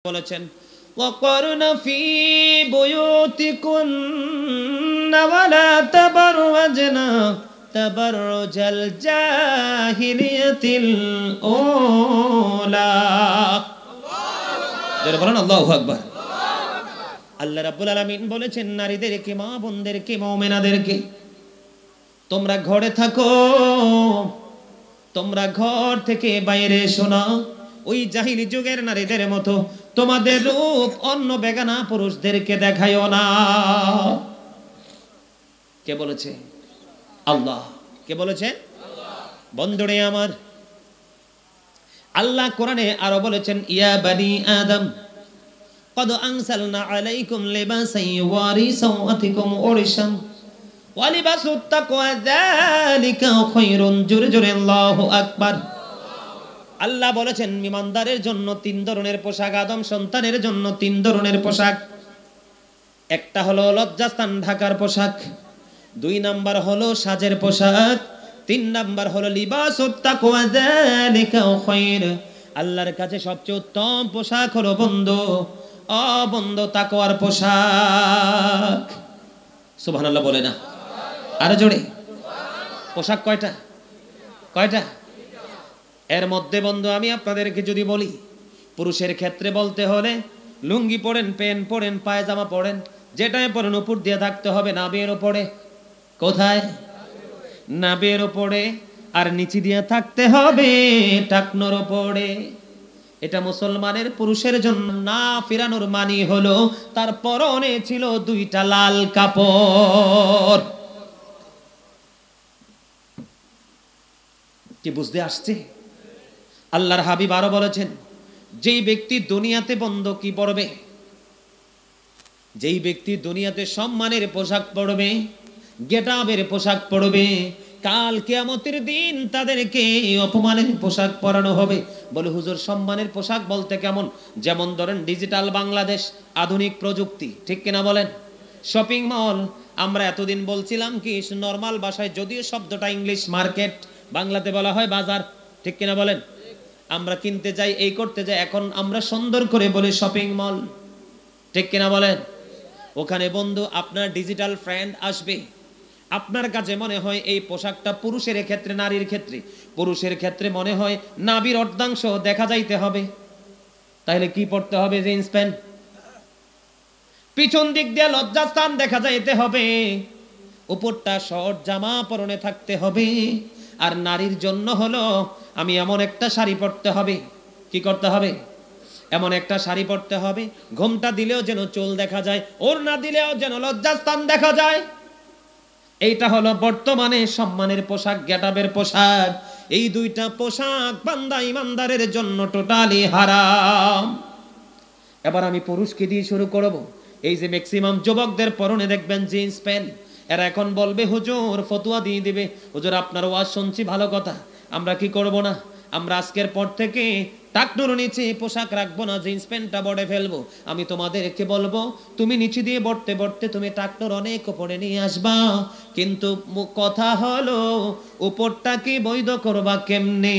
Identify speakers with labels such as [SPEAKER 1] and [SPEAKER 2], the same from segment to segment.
[SPEAKER 1] বলেছেন ওয়াকরনা ফি বুয়ুতিকুন্না ওয়ালা তাবাররাজনা তাবাররুজাল জাহিলিয়াতিল উলা। যারা বলেন আল্লাহু আকবার। আল্লাহ রাব্বুল আলামিন বলেছেন নারীদেরকে, মা বোনদেরকে, মুমিনাদেরকে, তোমরা ঘরে থাকো, তোমরা ঘর থেকে বাইরে এসো না। ওই জাহিলি যুগের নারীদের মতো তোমাদের রূপ অন্য বেগানা পুরুষদেরকে দেখায়ও না। কে বলেছে? আল্লাহ। কে বলেছেন? বন্ধুরে আমার, আল্লাহ কোরআনে আরো বলেছেন ইয়া বানি আদম কদ আনসালনা আলাইকুম লিবাসান ইউয়ারি সাওআতিকুম ওয়ারিশান ওয়া লিবাসুত তাকওয়া যালিকা খায়রুন। জোরে জোরে আল্লাহু আকবার। আল্লাহ বলেছেন ঈমানদারের জন্য তিন ধরনের পোশাক, আদম সন্তানের জন্য তিন ধরনের পোশাক। একটা হলো লজ্জাস্থান ঢাকার পোশাক, দুই নাম্বার হলো সাজের পোশাক, তিন নাম্বার হলো লিবাসুত তাকওয়া যালিকা খায়র। আল্লাহর কাছে সবচেয়ে উত্তম পোশাক হলো বন্ধু তাকওয়ার পোশাক। সুবহানাল্লাহ বলে না আরে জোরে। পোশাক কয়টা? কয়টা? এর মধ্যে বন্ধু আমি আপনাদেরকে যদি বলি, পুরুষের ক্ষেত্রে বলতে হলে লুঙ্গি পরেন, প্যান্ট পরেন, পায়জামা পরেন, যেটাই পরেন উপর দিয়ে থাকতে হবে নাভির উপরে। কোথায়? নাভির উপরে। আর নিচে দিয়ে থাকতে হবে টাকনোর উপরে। এটা মুসলমানের পুরুষের জন্য না ফিরানোর মানি হলো তার পরনে ছিল দুইটা লাল কাপড়। কি বুঝতে আসছে? আল্লাহর হাবিব আরো বলেছেন যেই ব্যক্তি দুনিয়াতে বন্ধু কি পরবে, যেই ব্যক্তি দুনিয়াতে সম্মানের পোশাক পরবে, গেটাবের পোশাক পরবে, কাল কিয়ামতের দিন তাদেরকে অপমানের পোশাক পরানো হবে। বলে হুজুর সম্মানের পোশাক বলতে কেমন? যেমন ধরেন ডিজিটাল বাংলাদেশ, আধুনিক প্রযুক্তি, ঠিক কিনা বলেন? Shopping mall. আমরা এতদিন বলছিলাম কি নরমাল ভাষায়, যদিও শব্দটা ইংলিশ মার্কেট, বাংলাতে বলা হয় বাজার, ঠিক কিনা বলেন? আমরা কিনতে যাই, এই করতে যাই, এখন আমরা সুন্দর করে বলি শপিং মল, ঠিক কিনা বলেন? ওখানে বন্ধু আপনার ডিজিটাল ফ্রেন্ড আসবে, আপনার কাছে মনে হয় এই পোশাকটা পুরুষের ক্ষেত্রে, নারীর ক্ষেত্রে, পুরুষের ক্ষেত্রে মনে হয় নাভির অর্ধাংশ দেখা যাইতে হবে, তাহলে কি পড়তে হবে? Jeans pant. পিছন দিক দিয়ে লজ্জাস্থান দেখা যাইতে হবে, উপরটা শর্ট জামা পরনে থাকতে হবে। আর নারীর জন্য হলো আমি এমন একটা শাড়ি পরতে হবে। কি করতে হবে? এমন একটা শাড়ি পরতে হবে ঘোমটা দিলেও যেন চুল দেখা যায়, ওড়না দিলেও যেন লজ্জাস্থান দেখা যায়। এইটা হলো বর্তমানে সম্মানের পোশাক, গেটাবের পোশাক। এই দুইটা পোশাক বান্দা ইমানদারের জন্য টোটালি হারাম। এবার আমি পুরুষকে দিয়ে শুরু করব। এই যে ম্যাক্সিমাম যুবকদের পরনে দেখবেন জিন্স প্যান্ট, এরা এখন বলবে হুজুর ফতোয়া দিয়ে দিবে, হুজুর আপনার ওয়াজ শুনছি ভালো কথা, আমরা কি করব না, আমরা আজকের পর থেকে টাকনুর নিচে পোশাক রাখবো না, জিন্স প্যান্টটা বড়ে ফেলবো। আমি তোমাদেরকে বলবো তুমি নিচে দিয়ে বড়তে বড়তে তুমি টাকনুর অনেক উপরে নিয়ে আসবা, কিন্তু কথা হলো উপরটাকে বৈধ করবা কেমনে?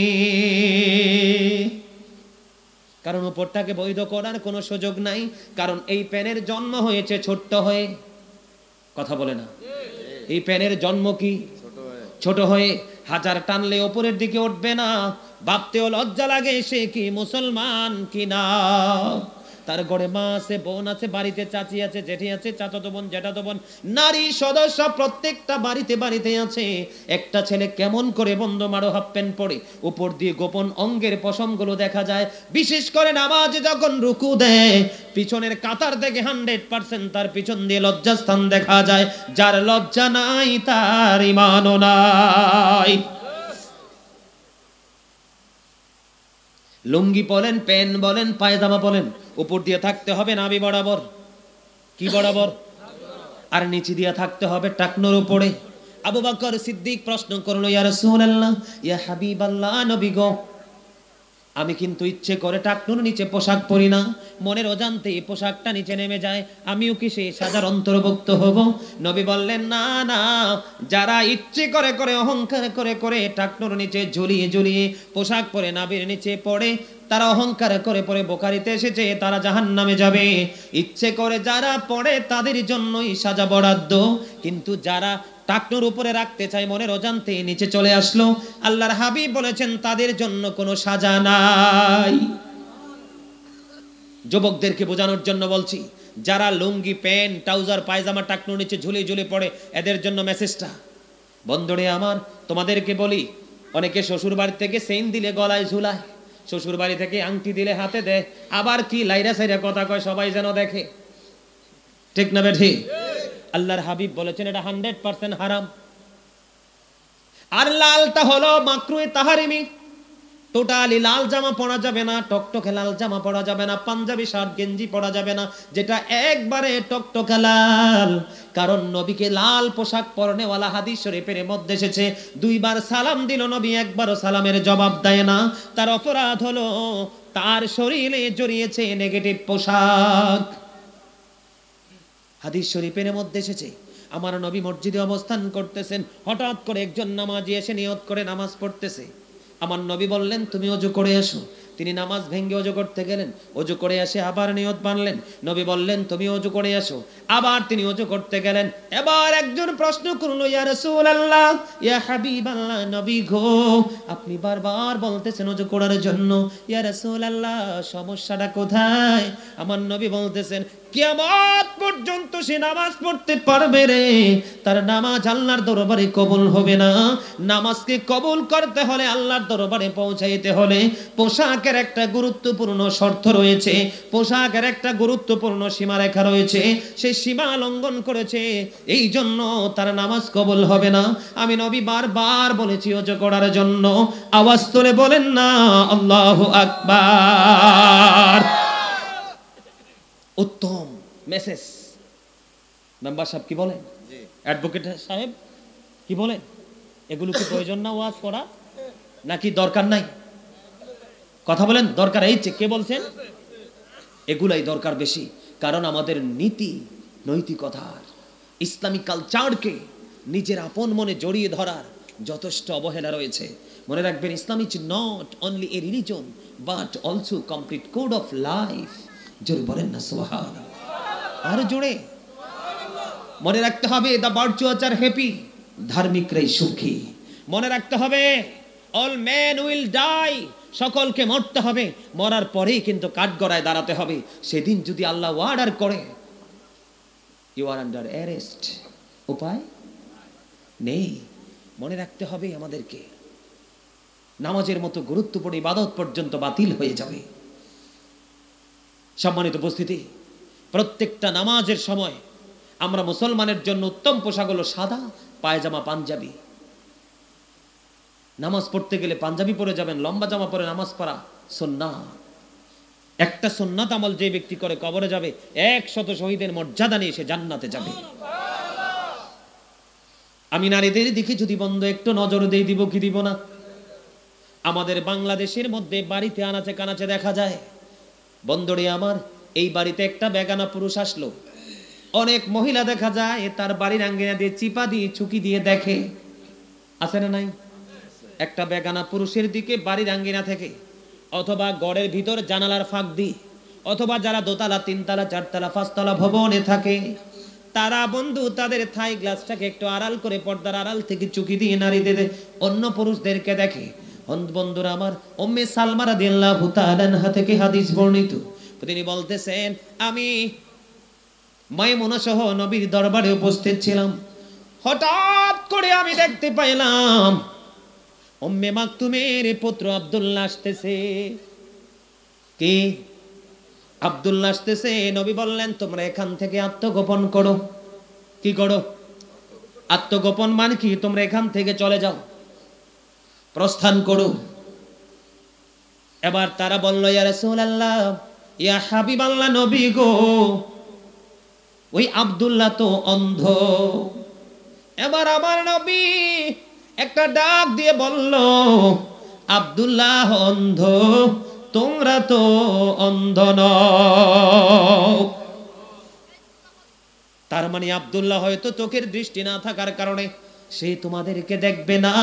[SPEAKER 1] কারণ উপরটাকে বৈধ করার কোনো সুযোগ নাই, কারণ এই প্যানের জন্ম হয়েছে ছোট্ট হয়ে। কথা বলে না? এই প্যানের জন্ম কি? ছোট হয়ে। হাজার টানলে উপরের দিকে উঠবে না, ভাবতেও লজ্জা লাগে সে কি মুসলমান কিনা। তার ঘরে মা আছে, বোন আছে, বাড়িতে চাচি আছে, জেঠি আছে, চাচাতো বোন, জ্যাঠাতো বোন, নারী সদস্য প্রত্যেকটা বাড়িতে বাড়িতে আছে। একটা ছেলে কেমন করে বন্ধ মারো হাফ প্যান্ট পরে, উপর দিয়ে গোপন অঙ্গের পশমগুলো দেখা যায়। বিশেষ করে নামাজে যখন রুকু দেয়, পিছনের কাতার থেকে 100% তার পিছন দিয়ে লজ্জাস্থান দেখা যায়। যার লজ্জা নাই তার ঈমানও নাই। লুঙ্গি বলেন, প্যান্ট বলেন, পায়জামা বলেন, উপর দিয়ে থাকতে হবে নাভি বরাবর। কি বরাবর? আর নিচে দিয়ে থাকতে হবে টাকনোর উপরে। আবু বকর সিদ্দিক প্রশ্ন করলো ইয়া রাসূলুল্লাহ, ইয়া হাবিবাল্লাহ, নবী গো আমি কিন্তু ইচ্ছে করে টাকনুর নিচে পোশাক পরি না, মনের অজান্তে পোশাকটা নিচে নেমে যায়, আমিও কি সেই সাজার অন্তর্ভুক্ত হব? নবী বললেন না না, যারা ইচ্ছে করে করে অহংকার করে করে টাকনুর নিচে ঝুলিয়ে ঝুলিয়ে পোশাক পরে নাভির নিচে পড়ে, তারা অহংকার করে পরে বোখারিতে এসেছে তারা জাহান্নামে যাবে। ইচ্ছে করে যারা পড়ে তাদের জন্যই সাজা বরাদ্দ, কিন্তু যারা টাকনুর উপরে রাখতে চায় মনের অজান্তে নিচে চলে আসলো, আল্লাহর হাবিব বলেছেন তাদের জন্য কোনো সাজা নাই। যুবকদেরকে বোঝানোর জন্য বলছি, যারা লুঙ্গি প্যান্ট ট্রাউজার পায়জামা টাকনুর নিচে ঝুলিয়ে ঝুলিয়ে পড়ে, এদের জন্য মেসেজটা। বন্ধুরে আমার, তোমাদেরকে বলি, অনেকে শ্বশুর বাড়ি থেকে চেইন দিলে গলায় ঝুলায়, শ্বশুর বাড়ি থেকে আংটি দিলে হাতে দেয়, আবার কি লাইরা সাইরা কথা কয় সবাই যেন দেখে, ঠিক না বেঠি? আল্লাহর হাবিব বলেছেন এটা 100% হারাম। আর লালটা হলো মাকরুহে তাহারিমি, টোটালি লাল জামা পরা যাবে না, টকটকে লাল জামা পরা যাবে না, পাঞ্জাবি শার্ট গেঞ্জি পরা যাবে না যেটা একবারে টকটকে লাল। কারণ নবীকে লাল পোশাক পরনেওয়ালা হাদিস শরীফের মধ্যে এসেছে, দুইবার সালাম দিল নবী, একবারও সালামের জবাব দেয় না, তার অপরাধ হলো তার শরীরে জড়িয়েছে নেগেটিভ পোশাক। হাদিস শরীফের মধ্যে এসেছে, আমার নবী মসজিদে অবস্থান করতেছেন, হঠাৎ করে একজন নামাজি এসে নিয়ত করে নামাজ পড়তেছে। আমার নবী বললেন তুমি ওযু করে এসো। তিনি নামাজ ভেঙে ওযু করতে গেলেন, ওযু করে এসে আবার নিয়ত বাঁধলেন। নবী বললেন তুমি ওযু করে এসো, আবার তিনি ওযু করতে গেলেন। এবার একজন প্রশ্ন করলো, ইয়া রাসূলুল্লাহ, ইয়া হাবিবাল্লাহ, নবী গো, আপনি বারবার বলতেছেন ওযু করার জন্য, ইয়া রাসূলুল্লাহ সমস্যাটা কোথায়? আমার নবী বলতেছেন কিয়ামত পর্যন্ত সে নামাজ পড়তে পারবে রে, তার নামাজ আল্লাহর দরবারে কবুল হবে না। নামাজকে কবুল করতে হলে, আল্লাহর দরবারে পৌঁছাইতে হলে পোশাকের একটা গুরুত্বপূর্ণ শর্ত রয়েছে, পোশাকের একটা গুরুত্বপূর্ণ সীমারেখা রয়েছে, সেই সীমা লঙ্ঘন করেছে, এই জন্য তার নামাজ কবুল হবে না। আমি নবী বারবার বলেছি ওযু করার জন্য, আওয়াজ তুলে বলেন না আল্লাহু আকবার। উত্তম মেসেজ। মেম্বার সাহেব কি বলেন? অ্যাডভোকেট সাহেব কি বলেন? এগুলো কি প্রয়োজন না ওয়াজ করা, নাকি দরকার নাই? কথা বলেন, দরকার এই কে বলছেন? এগুলাই দরকার বেশি, কারণ আমাদের নীতি নৈতিকতার ইসলামিক কালচারকে নিজের আপন মনে জড়িয়ে ধরার যথেষ্ট অবহেলা রয়েছে। মনে রাখবেন, Islam is not only a religion but also complete code of life. জোরে বলেন না সুবহানাল্লাহ, আরো জোরে। মনে রাখতে হবে দ্য ভার্চুয়াস আর হ্যাপি, ধার্মিকরাই সুখী। মনে রাখতে হবে অল মেন উইল ডাই, সকলকে মরতে হবে, মরার পরেই কিন্তু কাঠগড়ায় দাঁড়াতে হবে। সেদিন যদি আল্লাহ অর্ডার করে ইউ আর আন্ডার অ্যারেস্ট, উপায় নেই। মনে রাখতে হবে আমাদেরকে, নামাজের মতো গুরুত্বপূর্ণ ইবাদত পর্যন্ত বাতিল হয়ে যাবে। সম্মানিত উপস্থিতি, প্রত্যেকটা নামাজের সময় আমরা মুসলমানের জন্য উত্তম পোশাক হলো সাদা পায়জামা পাঞ্জাবি। নামাজ পড়তে গেলে পাঞ্জাবি পরে যাবেন, লম্বা জামা পরে নামাজ পড়া সুন্নাহ। একটা সুন্নাত আমল যে ব্যক্তি করে কবরে যাবে 100 শহীদের মর্যাদা নিয়ে সে জান্নাতে যাবে। আমি নারীদের দিকে যদি বন্ধ একটু নজর দেই, দিব কি দিব না? আমাদের বাংলাদেশের মধ্যে বাড়িতে আনাচে কানাচে দেখা যায়, বন্ধুরে আমার, এই বাড়িতে একটা বেগানা পুরুষ আসলো, অনেক মহিলা দেখা যায় তার বাড়ির আঙ্গিনা দিয়ে চিপা দিয়ে চুকি দিয়ে দেখে, আছে না নাই? একটা বেগানা পুরুষের দিকে বাড়ির আঙ্গিনা থেকে, অথবা ঘরের ভিতর জানালার ফাঁক দিয়ে, অথবা যারা দোতলা, তিনতলা, চারতলা, পাঁচতলা ভবনে থাকে, তারা বন্ধু তাদের থাই গ্লাসটাকে একটু আড়াল করে, পর্দার আড়াল থেকে চুকি দিয়ে নারীদের অন্য পুরুষদেরকে দেখে। বন্ধুরা আমার, উম্মে সালমা রাদিয়াল্লাহু তাআলা আনহা থেকে হাদিস বর্ণিত, তিনি বলতেছেন আমি মাইমুনা সহ নবীর দরবারে উপস্থিত ছিলাম, হঠাৎ করে আমি দেখতে পাইলাম উম্মে মাকতুমের পুত্র আব্দুল্লাহ আসতেছে। কি? আব্দুল্লাহ আসতেছে। নবী বললেন তোমরা এখান থেকে আত্মগোপন করো। কি করো? আত্মগোপন মানে কি? তোমরা এখান থেকে চলে যাও, প্রস্থান করো। এবার তারা বলল ইয়া রাসূলুল্লাহ, ইয়া হাবিবাল্লাহ, নবী গো, ওই আব্দুল্লাহ তো অন্ধ। এবার আমার নবী একটা ডাক দিয়ে বলল, আব্দুল্লাহ অন্ধ, তোমরা তো অন্ধ নও। তার মানে আব্দুল্লাহ হয়তো চোখের দৃষ্টি না থাকার কারণে সে তোমাদেরকে দেখবে না,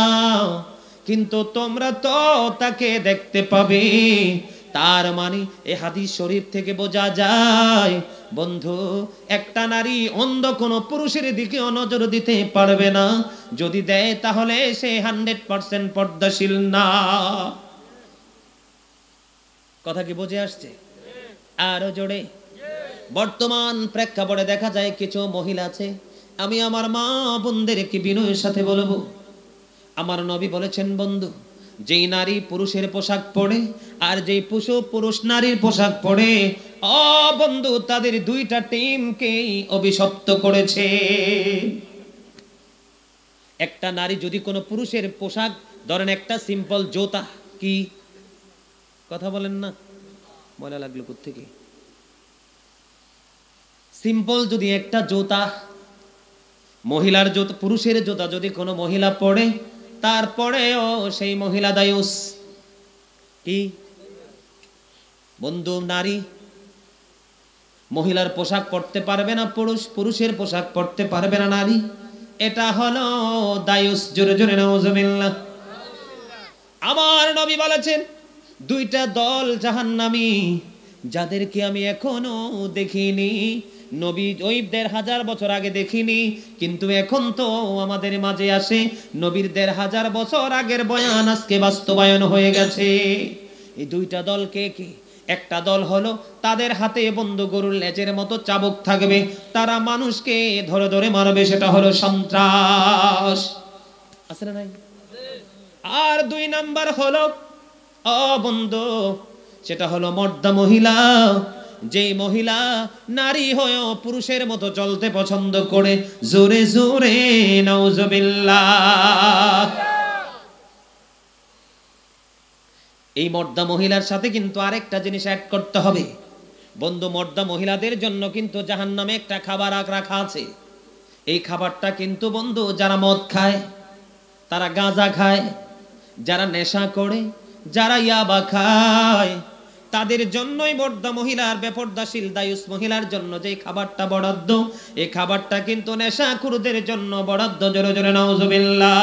[SPEAKER 1] কিন্তু তোমরা তো তাকে দেখতে পাবে। তার মানে এই হাদিস শরীফ থেকে বোঝা যায় বন্ধু, একটা নারী অন্ধ কোনো পুরুষের দিকেও নজর দিতে পারবে না, যদি দেয় তাহলে সে 100% পর্দাশীল না। কথা কি বুঝে আসছে? আরো জোরে। বর্তমান প্রেক্ষাপটে দেখা যায় কিছু মহিলা আছে, আমি আমার মা বোনদেরকে বিনয়ের সাথে বলবো, আমার নবী বলেছেন বন্ধু, যেই নারী পুরুষের পোশাক পরে আর যেই পুরুষ নারীর পোশাক পরে, ও বন্ধু, তাদের দুইটা টিমকেই অভিশপ্ত করেছে। একটা নারী যদি কোনো পুরুষের পোশাক, ধরেন একটা সিম্পল জুতা, কি কথা বলেন না, ময়লা লাগলো কোত্থেকে, সিম্পল যদি একটা জুতা, মহিলার জুতা, পুরুষের জুতা যদি কোনো মহিলা পরে, তারপরেও সেই মহিলা দায়ুস। কি বন্ধু, নারী মহিলার পোশাক পরতে পারবে না, পুরুষের পোশাক পরতে পারবে না নারী, এটা হলো দায়ুস। জোরে জোরে নাউজুবিল্লাহ। আমার নবী বলেছেন দুইটা দল জাহান্নামী, যাদেরকে আমি এখনো দেখিনি। নবী ওই ১৫০০ বছর আগে দেখিনি, কিন্তু এখন তো আমাদের মাঝে আসে। নবীর ১৫০০ বছর আগের বয়ান আজকে বাস্তবায়ন হয়ে গেছে। এই দুইটা দল কে কে? একটা দল হলো তাদের হাতে বন্ধু গরুর লেজের মতো চাবুক থাকবে, তারা মানুষকে ধরে ধরে মারবে, সেটা হলো সন্ত্রাস। আছে না নাই? আর ২ নাম্বার হলো বন্ধু, সেটা হলো মর্দা মহিলা, যেই মহিলা নারী হয়েও পুরুষের মতো চলতে পছন্দ করে। জোরে জোরে নাউজুবিল্লাহ। এই মর্দা মহিলার সাথে কিন্তু আরেকটা জিনিস অ্যাড করতে হবে বন্ধু, মর্দা মহিলাদের জন্য কিন্তু জাহান্নামে একটা খাবার রাখা আছে। এই খাবারটা কিন্তু বন্ধু, যারা মদ খায়, তারা গাঁজা খায়, যারা নেশা করে, যারা ইয়াবা খায়, তাদের জন্যই মর্দা মহিলার, বেপরদাশীল দায়ুস মহিলার জন্য যে খাবারটা বরাদ্দ, এই খাবারটা কিন্তু নেশাখোরদের জন্য বরাদ্দ। জোরে জোরে নাউজুবিল্লাহ।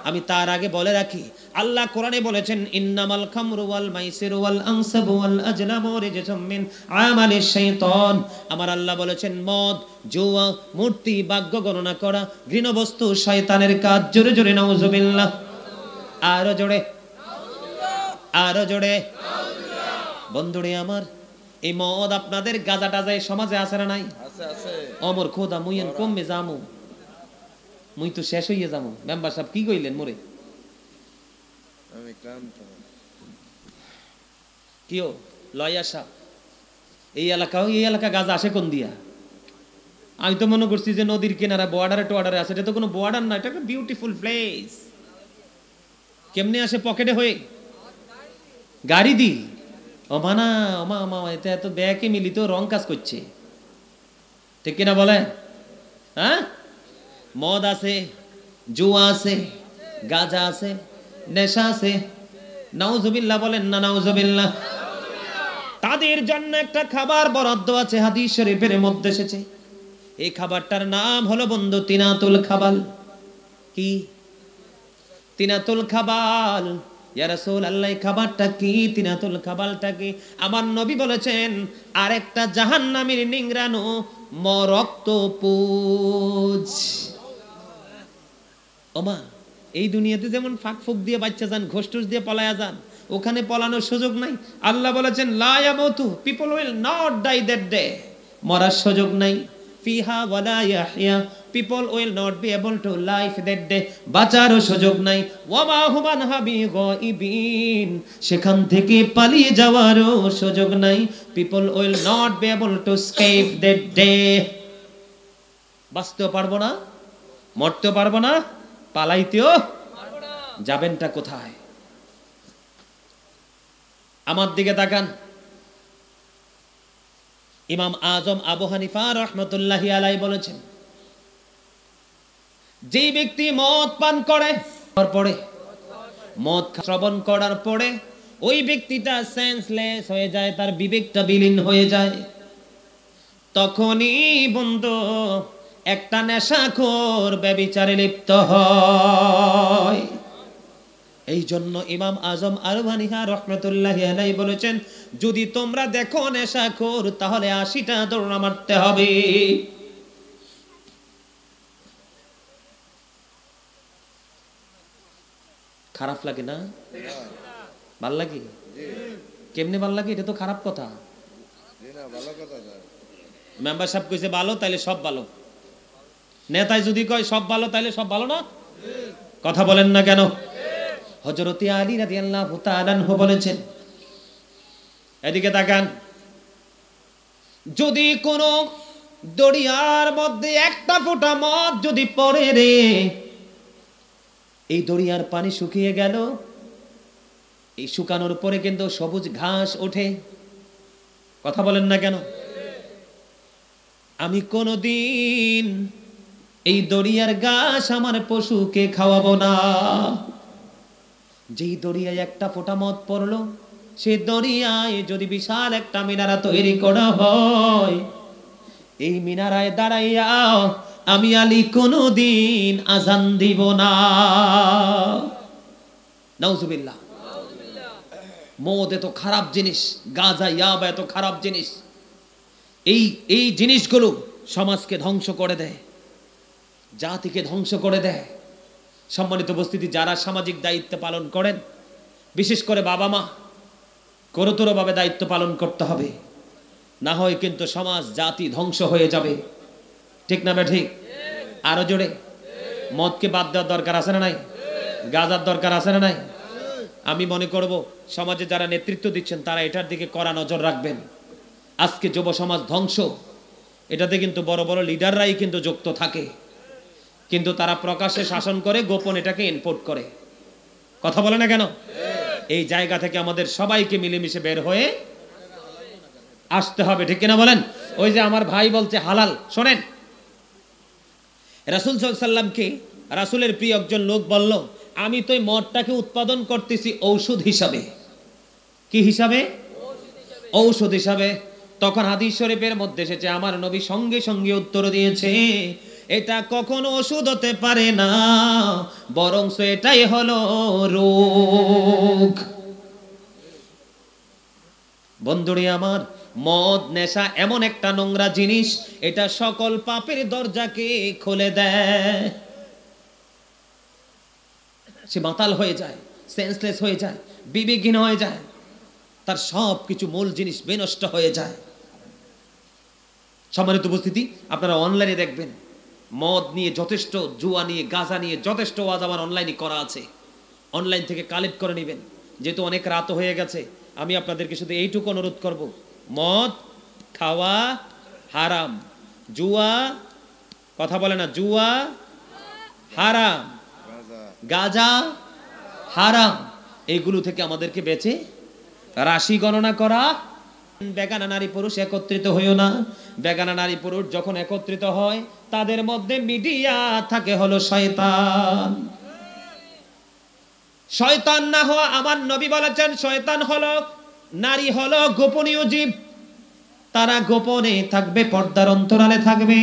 [SPEAKER 1] আমি তার আগে বলে রাখি, আল্লাহ কোরআনে বলেছেন ইন্নামাল খামরু ওয়াল মাইসিরু ওয়াল আনসাবু ওয়াল আজলামু রিজসুম মিন আমালিশ শাইতান। আমার আল্লাহ বলেছেন মদ, জুয়া, মূর্তি, ভাগ্য গণনা করা, ঘৃণবস্তু শয়তানের কাজ। জোরে জোরে নাউজুবিল্লাহ। আরো জোরে, আরো জোরে। বন্ধুরে আমার, এই মদ আপনাদের গাজা টাজায় সমাজে আছে না নাই? অমর খোদা মুইন কমবে জামু, মুই তো শেষ হইয়া যাবো। মেম্বার সাহেব কি কইলেন মোরে? কিও লয়া সাহেব, এই এলাকা গাজা আসে কোন দিয়া? আমি তো মনে করছি যে নদীর কিনারা বর্ডারে টোয়ার্ডারে আছে। এটা তো কোনো বর্ডার না, এটা একটা বিউটিফুল প্লেস। কেমনে আসে? পকেটে হয়ে, গাড়ি দি। ও মানা ওমা মা, এটা এত ব্যাকে মিলিত রং কাজ করছে, ঠিক কিনা বলে? হ্যাঁ, মদ আছে, জুয়া আছে, গাঁজা আছে, নেশা আছে। নাউজুবিল্লাহ বলেন না নাউজুবিল্লাহ। তাদের জন্য একটা খাবার বরাদ্দ আছে, হাদিস শরীফের মধ্যে এসেছে। এই খাবারটার নাম হলো বন্ধু তিনাতুল খাবাল। কি তিনাতুল খাবাল? ইয়া রাসূলুল্লাহ, খাবারটা কি? তিনাতুল খাবালটা কি? আমার নবী বলেছেন আরেকটা জাহান্নামীর নিংরানো রক্তপুঞ্জ। ওমা, এই দুনিয়াতে যেমন ফাঁক ফুক দিয়ে বাচ্চা যান, ঘোষটুস দিয়ে পলায়া যান, ওখানে পলানোর সুযোগ নাই। আল্লাহ বলেছেন লা ইয়ামুতু, people will not die that day, মরার সুযোগ নাই। ফিহা ওয়ালা ইয়াহইয়া, people will not be able to life that day, বাঁচারও সুযোগ নাই। ওয়া মা হুম আনহা বিগাইবিন, সেখান থেকে পালিয়ে যাওয়ারও সুযোগ নাই। People will not be able to escape that day. বাঁচতেও পারবো না, মরতেও পারবো না, পালাইতেও যাবেনটা কোথায়? আমার দিকে তাকান। ইমাম আজম আবু হানিফা রাহমাতুল্লাহি আলাইহি বলেছেন, যে ব্যক্তি মদ পান করে, মদ শ্রবণ করার পরে ওই ব্যক্তিটা সেন্সলেস হয়ে যায়, তার বিবেকটা বিলীন হয়ে যায়। তখনই বন্ধু একটা নেশাখোর ব্যভিচারে লিপ্ত হয়। এই জন্য ইমাম আজম আরওয়ানিহা রহমতুল্লাহি আলাইহি বলেছেন, যদি তোমরা দেখো নেশাখোর তাহলে 80টা দৌড় মারতে হবে। খারাপ লাগে না? ভাল লাগে? কেমনে ভাল লাগে? এটা তো খারাপ কথা। মেম্বার সাহেব কইছে ভালো, তাইলে সব ভালো। নেতায় যদি কয় সব ভালো, তাইলে সব ভালো না? কথা বলেন না কেন? হযরত আলী রাদিয়াল্লাহু তাআলা আনহু বলেছেন, এদিকে তাকান, যদি কোন দরিয়ার মধ্যে একটা ফোঁটা মদ যদি পড়ে রে, এই দরিয়ার পানি শুকিয়ে গেল, এই শুকানোর পরে কিন্তু সবুজ ঘাস ওঠে। কথা বলেন না কেন? আমি কোনদিন এই দরিয়ার ঘাস আমার পশুকে খাওয়াবো না। যেই দরিয়ায় একটা ফোঁটা মদ পড়লো, সেই দরিয়ায় যদি বিশাল একটা মিনারা তৈরি করা হয়, এই মিনারায় দাঁড়াইয়া আমি আলী কোনদিন আজান দিব না। নাউজুবিল্লাহ। মদ এত খারাপ জিনিস, গাঁজা ইয়াবা এত খারাপ জিনিস। এই জিনিসগুলো সমাজকে ধ্বংস করে দেয়, জাতিকে ধ্বংস করে দেয়। সম্মানিত উপস্থিতি, যারা সামাজিক দায়িত্ব পালন করেন, বিশেষ করে বাবা মা, গুরুতরভাবে দায়িত্ব পালন করতে হবে, না হয় কিন্তু সমাজ জাতি ধ্বংস হয়ে যাবে। ঠিক না ঠিক? আরো জোরে। মদকে বাদ দেওয়ার দরকার আছে না নাই? গাঁজার দরকার আছে না নাই? আমি মনে করব সমাজে যারা নেতৃত্ব দিচ্ছেন তারা এটার দিকে কড়া নজর রাখবেন। আজকে যুব সমাজ ধ্বংস, এটাতে কিন্তু বড় বড় লিডাররাই কিন্তু যুক্ত থাকে, কিন্তু তারা প্রকাশ্যে শাসন করে, গোপন এটাকে ইনপুট করে। কথা বলে না কেন? এই জায়গা থেকে আমাদের সবাইকে মিলেমিশে বের হয়ে আসতে হবে। ঠিক কিনা বলেন? ওই যে আমার ভাই বলছে হালাল, শোনেন, রাসূল সাল্লাল্লাহু আলাইহি ওয়াসাল্লামকে রাসূলের প্রিয় একজন লোক বলল, আমি তো এই মদটাকে উৎপাদন করতেছি ঔষধ হিসাবে। কি হিসাবে? ঔষধ হিসাবে। তখন হাদিস শরীফের মধ্যে এসেছে, আমার নবী সঙ্গে সঙ্গে উত্তর দিয়েছে, এটা কখনো ওষুধ হতে পারে না, বরং এটাই হলো রোগ। বন্ধুরে আমার, মদ নেশা এমন একটা নোংরা জিনিস, এটা সকল পাপের দরজাকে খুলে দেয়। সে মাতাল হয়ে যায়, সেন্সলেস হয়ে যায়, বিবেকহীন হয়ে যায়, তার সব কিছু মূল জিনিস বিনষ্ট হয়ে যায়। সম্মানিত উপস্থিতি, আপনারা অনলাইনে দেখবেন মদ নিয়ে যথেষ্ট, জুয়া নিয়ে, গাঁজা নিয়ে যথেষ্ট ওয়াজ আমার অনলাইনে করা আছে। অনলাইন থেকে কালেক্ট করে নেবেন। যেহেতু অনেক রাত হয়ে গেছে, আমি আপনাদেরকে শুধু এইটুকু অনুরোধ করব, মদ খাওয়া হারাম, জুয়া, কথা বলে না, জুয়া হারাম, গাঁজা হারাম, এইগুলো থেকে আমাদেরকে বেঁচে রাশি গণনা করা। বেগানা নারী পুরুষ একত্রিত হইও না। বেগানা নারী পুরুষ যখন একত্রিত হয়, তাদের মধ্যে মিডিয়া থাকে হলো শয়তান। শয়তান না হওয়া, আমার নবী বলেছেন, শয়তান হলো, নারী হলো গোপনীয় জীব। তারা গোপনে থাকবে, পর্দার অন্তরালে থাকবে।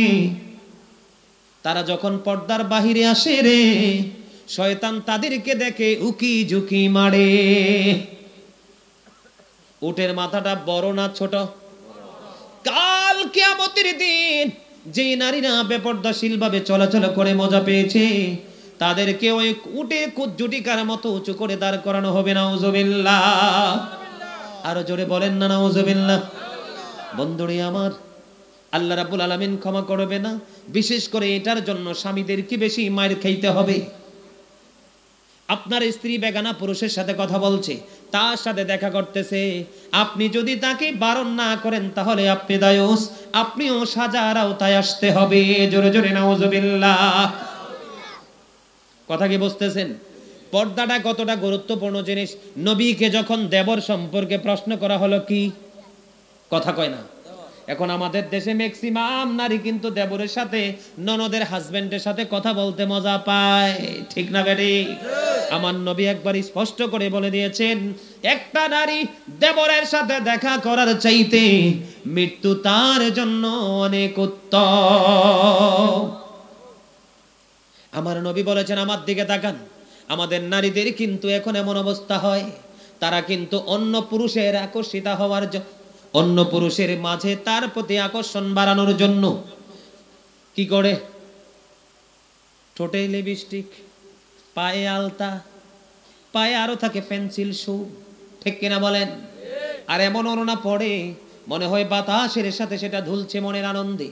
[SPEAKER 1] তারা যখন পর্দার বাহিরে আসে রে, শয়তান তাদেরকে দেখে উকি ঝুঁকি মারে। উটের মাথাটা বড় না ছোট? কাল কিয়ামতের দিন যে নারীরা বেপর্দাশীল ভাবে চলাচল করে মজা পেয়েছে, তাদেরকে ওই উটের কুজ্জুটিকার মতো উঁচু করে দাঁড় করানো হবে। নাউজুবিল্লাহ। আরো জোরে বলেন না নাউজুবিল্লাহ। বন্ধুরে আমার, আল্লাহ রাব্বুল আলামিন ক্ষমা করবে না। বিশেষ করে এটার জন্য স্বামীদেরকে বেশি মার খাইতে হবে। আপনার স্ত্রী বেগানা পুরুষের সাথে কথা বলছে, তার সাথে দেখা করতেছে, আপনি যদি তাকে বারণ না করেন তাহলে আপনি দায়ুস, আপনিও সাজার আওতায় আসতে হবে। জোরে জোরে নাউজুবিল্লাহ। কথা কি বুঝতেছেন? পর্দাটা কতটা গুরুত্বপূর্ণ জিনিস। নবীকে যখন দেবর সম্পর্কে প্রশ্ন করা হলো, কি কথা কয় না? এখন আমাদের দেশে ম্যাক্সিমাম নারী কিন্তু দেবরের সাথে, ননদের হাজবেন্ডের সাথে কথা বলতে মজা পায়। ঠিক না বেটি? আমার নবী একবার স্পষ্ট করে বলে দিয়েছেন, একটা নারী দেবরের সাথে দেখা করার চাইতে মৃত্যু তার জন্য অনেক উত্তম। আমার নবী বলেছেন, আমার দিকে তাকান, আমাদের নারীদের কিন্তু এখন এমন অবস্থা হয়, তারা কিন্তু অন্য পুরুষের আকর্ষিত হওয়ার জন্য, অন্য পুরুষের মাঝে তার প্রতি আকর্ষণ বাড়ানোর জন্য কি করে? ঠোঁটে লিপস্টিক, পায়ে আলতা, পায়ে আরো থাকে পেন্সিল শু, ঠিক কিনা বলেন? আর এমন ওড়না পড়ে মনে হয় বাতাসের সাথে সেটা ঝুলছে মনের আনন্দে।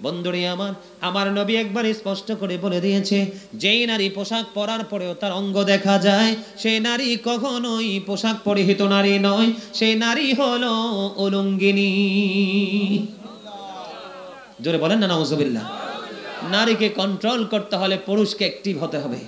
[SPEAKER 1] বন্ধুরে আমার, আমার নবী একবার স্পষ্ট করে বলে দিয়েছে, যেই নারী পোশাক পরার পরেও তার অঙ্গ দেখা যায়, সেই নারী কখনোই পোশাক পরিহিত নারী নয়, সেই নারী হলো উলঙ্গিনী। জোরে বলেন না নাউজুবিল্লাহ। নারীকে কন্ট্রোল করতে হলে পুরুষকে অ্যাক্টিভ হতে হবে।